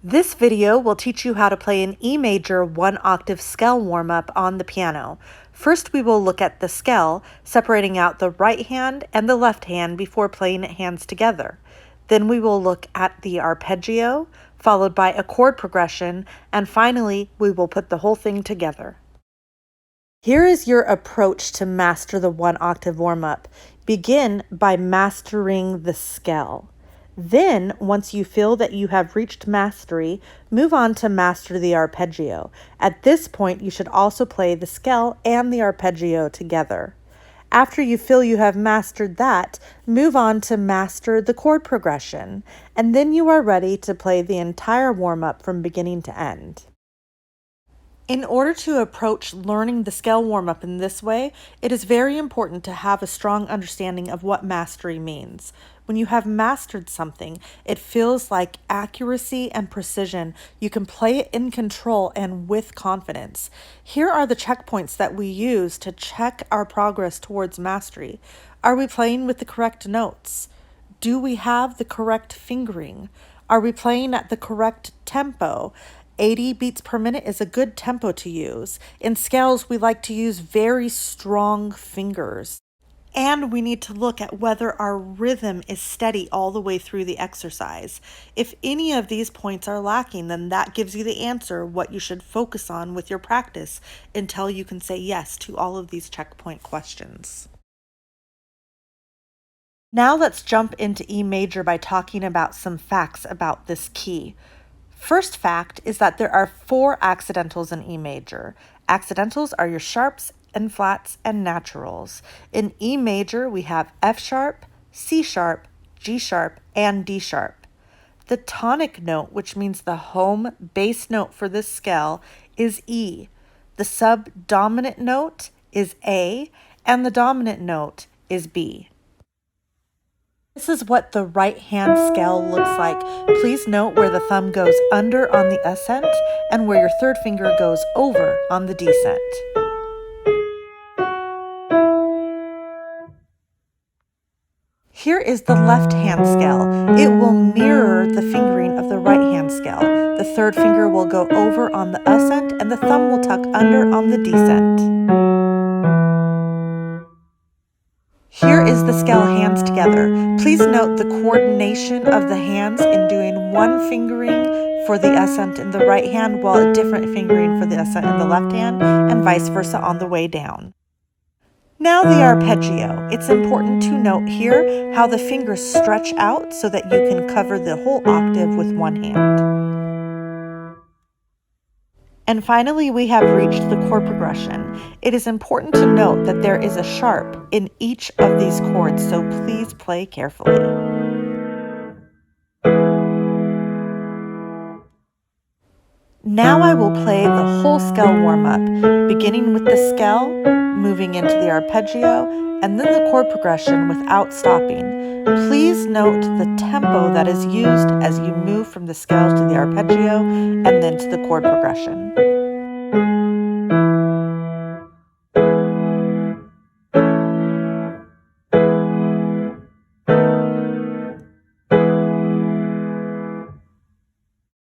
This video will teach you how to play an E major 1-octave scale warm-up on the piano. First, we will look at the scale, separating out the right hand and the left hand before playing it hands together. Then we will look at the arpeggio, followed by a chord progression, and finally, we will put the whole thing together. Here is your approach to master the 1-octave warm-up. Begin by mastering the scale. Then, once you feel that you have reached mastery, move on to master the arpeggio. At this point, you should also play the scale and the arpeggio together. After you feel you have mastered that, move on to master the chord progression, and then you are ready to play the entire warm-up from beginning to end. In order to approach learning the scale warm-up in this way, it is very important to have a strong understanding of what mastery means. When you have mastered something, it feels like accuracy and precision. You can play it in control and with confidence. Here are the checkpoints that we use to check our progress towards mastery. Are we playing with the correct notes? Do we have the correct fingering? Are we playing at the correct tempo? 80 beats per minute is a good tempo to use. In scales, we like to use very strong fingers. And we need to look at whether our rhythm is steady all the way through the exercise. If any of these points are lacking, then that gives you the answer what you should focus on with your practice until you can say yes to all of these checkpoint questions. Now let's jump into E major by talking about some facts about this key. First fact is that there are 4 accidentals in E major. Accidentals are your sharps and flats and naturals. In E major, we have F sharp, C sharp, G sharp, and D sharp. The tonic note, which means the home bass note for this scale, is E. The subdominant note is A, and the dominant note is B. This is what the right hand scale looks like. Please note where the thumb goes under on the ascent and where your third finger goes over on the descent. Here is the left hand scale. It will mirror the fingering of the right hand scale. The third finger will go over on the ascent and the thumb will tuck under on the descent. Here is the scale hands together. Please note the coordination of the hands in doing one fingering for the ascent in the right hand while a different fingering for the ascent in the left hand, and vice versa on the way down. Now the arpeggio. It's important to note here how the fingers stretch out so that you can cover the whole octave with one hand. And finally, we have reached the chord progression. It is important to note that there is a sharp in each of these chords, so please play carefully. Now I will play the whole scale warm-up, beginning with the scale, moving into the arpeggio, and then the chord progression without stopping. Please note the tempo that is used as you move from the scale to the arpeggio and then to the chord progression.